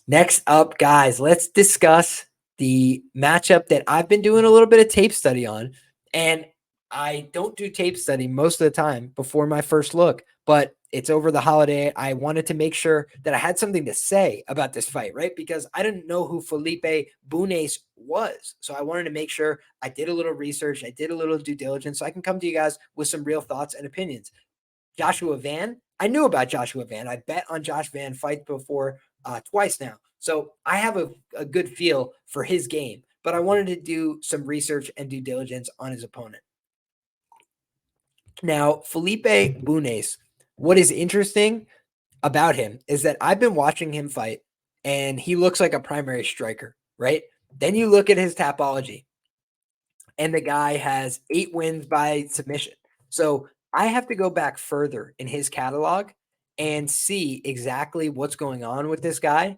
Next up, guys, let's discuss the matchup that I've been doing a little bit of tape study on. And I don't do tape study most of the time before my first look, but it's over the holiday. I wanted to make sure that I had something to say about this fight, right? Because I didn't know who Felipe Bunes was. So I wanted to make sure I did a little research, I did a little due diligence, so I can come to you guys with some real thoughts and opinions. Joshua Van. I knew about Joshua Van. I bet on Josh Van fight before twice now. So I have a good feel for his game, but I wanted to do some research and due diligence on his opponent. Now, Felipe Bunes, what is interesting about him is that I've been watching him fight and he looks like a primary striker, right? Then you look at his tapology and the guy has 8 wins by submission. So I have to go back further in his catalog and see exactly what's going on with this guy.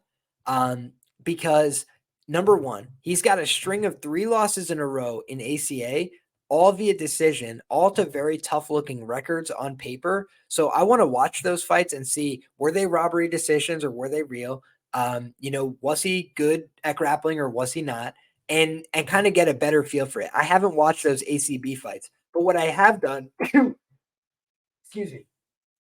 Because number one, he's got a string of 3 losses in a row in ACA, all via decision, all to very tough looking records on paper. So I want to watch those fights and see, were they robbery decisions or were they real? Was he good at grappling or was he not? And kind of get a better feel for it. I haven't watched those ACB fights, but what I have done, excuse me,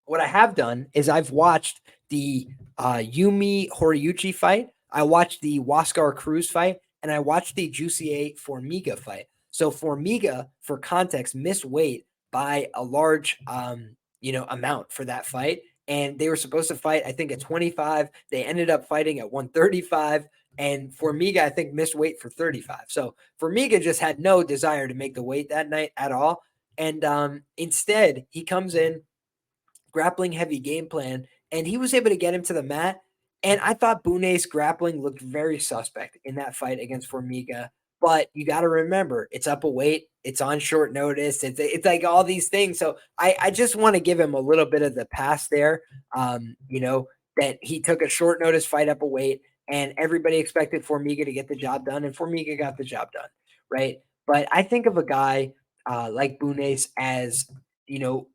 what I have done is I've watched the Yumi Horiuchi fight, I watched the Huascar Cruz fight, and I watched the Jussier Formiga fight. So Formiga, for context, missed weight by a large amount for that fight. And they were supposed to fight, I think, at 25. They ended up fighting at 135. And Formiga, I think, missed weight for 35. So Formiga just had no desire to make the weight that night at all. And instead, he comes in, grappling heavy game plan, and he was able to get him to the mat. And I thought Bune's grappling looked very suspect in that fight against Formiga. But you got to remember, it's up a weight, it's on short notice, it's like all these things. So I just want to give him a little bit of the pass there. That he took a short notice fight up a weight, and everybody expected Formiga to get the job done, and Formiga got the job done, right? But I think of a guy like Bunes as, you know,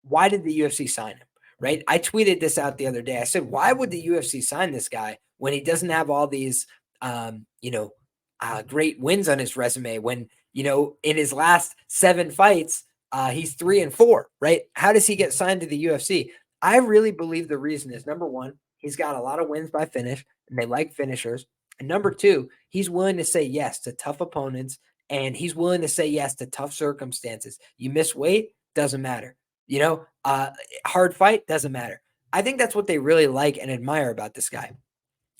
why did the UFC sign him? Right. I tweeted this out the other day. I said, why would the UFC sign this guy when he doesn't have all these, great wins on his resume? When, in his last 7 fights, he's 3-4, right? How does he get signed to the UFC? I really believe the reason is, number one, he's got a lot of wins by finish and they like finishers. And number two, he's willing to say yes to tough opponents and he's willing to say yes to tough circumstances. You miss weight, doesn't matter. Hard fight, doesn't matter. I think that's what they really like and admire about this guy.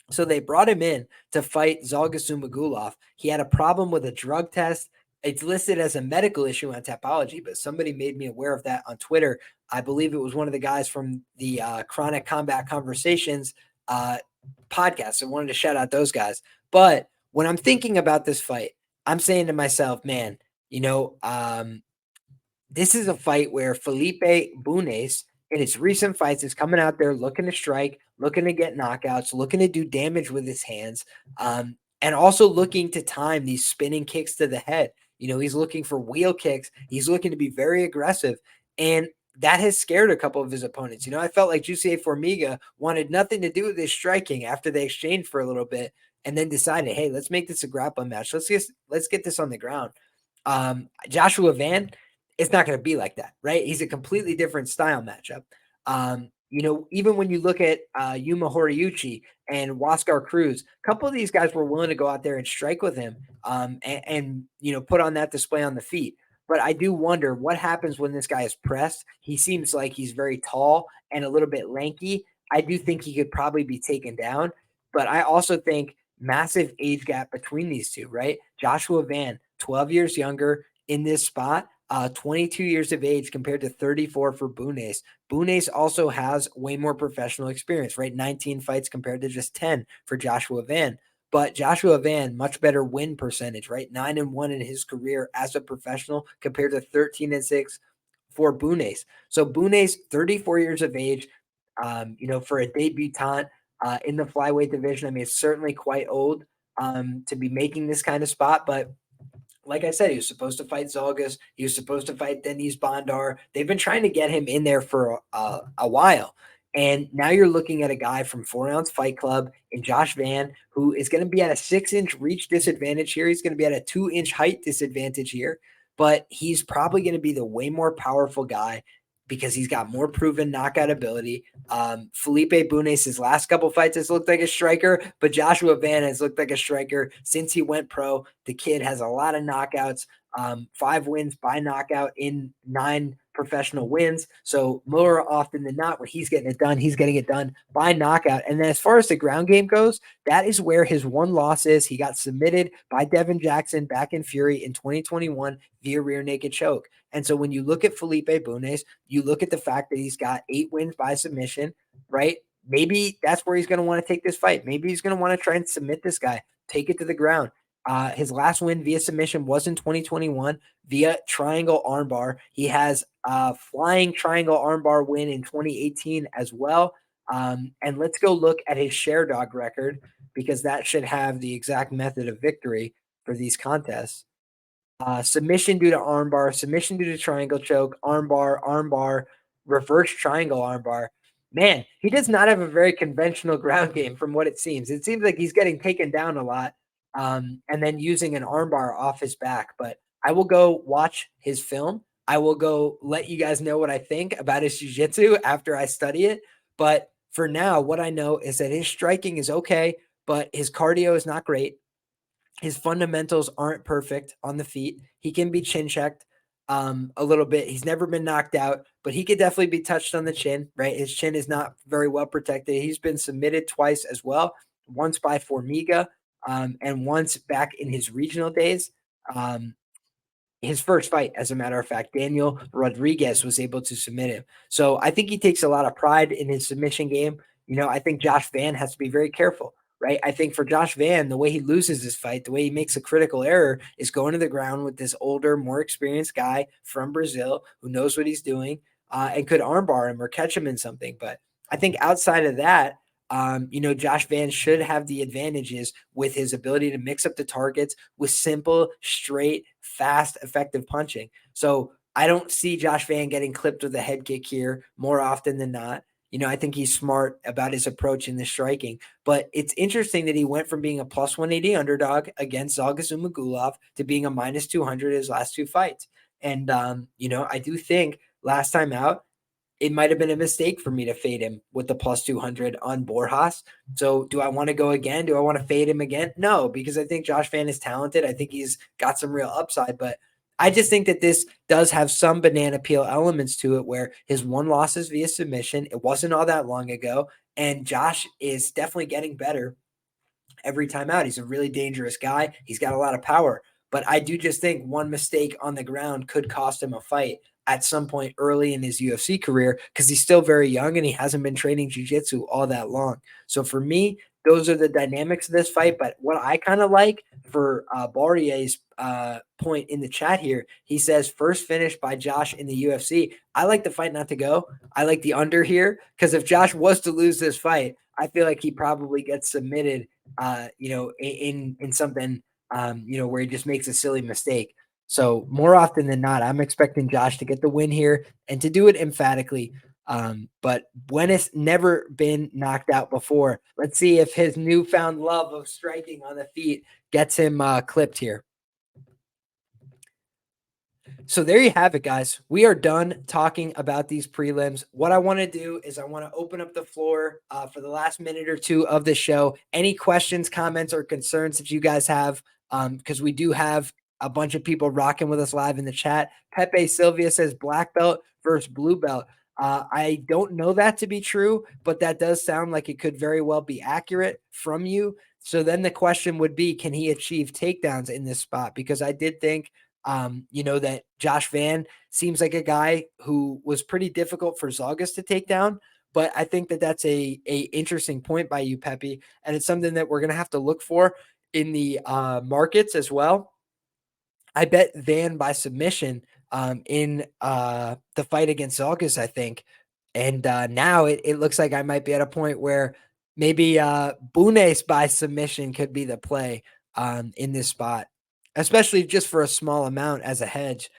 So they brought him in to fight Zhalgas Zhumagulov. He had a problem with a drug test. It's listed as a medical issue on Tapology, but somebody made me aware of that on Twitter. I believe it was one of the guys from the Chronic Combat Conversations podcast. I wanted to shout out those guys. But when I'm thinking about this fight, I'm saying to myself, man, this is a fight where Felipe Bunes in his recent fights is coming out there looking to strike, looking to get knockouts, looking to do damage with his hands, and also looking to time these spinning kicks to the head. He's looking for wheel kicks. He's looking to be very aggressive. And that has scared a couple of his opponents. I felt like Jussier Formiga wanted nothing to do with his striking after they exchanged for a little bit and then decided, hey, let's make this a grappling match. Let's get this on the ground. Joshua Van, it's not going to be like that, right? He's a completely different style matchup. Even when you look at Yuma Horiuchi and Huascar Cruz, a couple of these guys were willing to go out there and strike with him and put on that display on the feet. But I do wonder what happens when this guy is pressed. He seems like he's very tall and a little bit lanky. I do think he could probably be taken down, but I also think massive age gap between these two, right? Joshua Van, 12 years younger in this spot. 22 years of age compared to 34 for Bunes. Bunes also has way more professional experience, right? 19 fights compared to just 10 for Joshua Van. But Joshua Van, much better win percentage, right? 9-1 in his career as a professional compared to 13-6 for Bunes. So Bunes, 34 years of age, for a debutant in the flyweight division, I mean, it's certainly quite old to be making this kind of spot, but like I said, he was supposed to fight Zhalgas. He was supposed to fight Denis Bandar. They've been trying to get him in there for a while. And now you're looking at a guy from 4 Ounce Fight Club in Josh Van, who is going to be at a 6-inch reach disadvantage here. He's going to be at a 2-inch height disadvantage here, but he's probably going to be the way more powerful guy because he's got more proven knockout ability. Felipe Bunes, his last couple fights has looked like a striker, but Joshua Van has looked like a striker since he went pro. The kid has a lot of knockouts, 5 wins by knockout in 9 professional wins. So more often than not, when he's getting it done by knockout. And then as far as the ground game goes, that is where his one loss is. He got submitted by Devin Jackson back in Fury in 2021 via rear naked choke. And so when you look at Felipe Bunes, you look at the fact that he's got 8 wins by submission, right? Maybe that's where he's going to want to take this fight. Maybe he's going to want to try and submit this guy, take it to the ground. His last win via submission was in 2021 via triangle armbar. He has a flying triangle armbar win in 2018 as well. And let's go look at his share dog record because that should have the exact method of victory for these contests. Submission due to armbar, submission due to triangle choke, armbar, armbar, reverse triangle armbar. Man, he does not have a very conventional ground game from what it seems. It seems like he's getting taken down a lot and then using an armbar off his back. But I will go watch his film. I will go let you guys know what I think about his jiu-jitsu after I study it. But for now, what I know is that his striking is okay, but his cardio is not great. His fundamentals aren't perfect on the feet. He can be chin checked a little bit. He's never been knocked out, but he could definitely be touched on the chin, right? His chin is not very well protected. He's been submitted twice as well, once by Formiga and once back in his regional days. His first fight, as a matter of fact, Daniel Rodriguez was able to submit him. So I think he takes a lot of pride in his submission game. You know, I think Josh Van has to be very careful, right? I think for Josh Van, the way he loses this fight, the way he makes a critical error is going to the ground with this older, more experienced guy from Brazil who knows what he's doing and could armbar him or catch him in something. But I think outside of that, you know, Josh Van should have the advantages with his ability to mix up the targets with simple, straight, fast, effective punching. So I don't see Josh Van getting clipped with a head kick here more often than not. You know, I think he's smart about his approach in the striking. But it's interesting that he went from being a plus 180 underdog against Zhalgas Zhumagulov to being a minus 200 his last 2 fights. And, you know, I do think last time out, it might have been a mistake for me to fade him with the plus 200 on Borjas. So do I want to go again? Do I want to fade him again? No, because I think Josh Van is talented. I think he's got some real upside, but I just think that this does have some banana peel elements to it where his one loss is via submission. It wasn't all that long ago. And Josh is definitely getting better every time out. He's a really dangerous guy. He's got a lot of power. But I do just think one mistake on the ground could cost him a fight at some point early in his UFC career because he's still very young and he hasn't been training jiu-jitsu all that long. So for me, those are the dynamics of this fight. But what I kind of like for Barrier's point in the chat here, he says first finish by Josh in the UFC. I like the fight not to go. I like the under here because if Josh was to lose this fight, I feel like he probably gets submitted, you know, in something, you know, where he just makes a silly mistake. So more often than not, I'm expecting Josh to get the win here and to do it emphatically. But Buenos never been knocked out before. Let's see if his newfound love of striking on the feet gets him clipped here. So there you have it, guys. We are done talking about these prelims. What I want to do is I want to open up the floor for the last minute or two of the show. Any questions, comments, or concerns that you guys have, because we do have a bunch of people rocking with us live in the chat. Pepe Sylvia says black belt versus blue belt. I don't know that to be true, but that does sound like it could very well be accurate from you. So then the question would be, can he achieve takedowns in this spot? Because I did think you know, that Josh Van seems like a guy who was pretty difficult for Zhalgas to take down. But I think that that's a interesting point by you, Pepe. And it's something that we're going to have to look for in the markets as well. I bet Van by submission in the fight against Zhalgas, I think. And now it looks like I might be at a point where maybe Bunes by submission could be the play in this spot, especially just for a small amount as a hedge.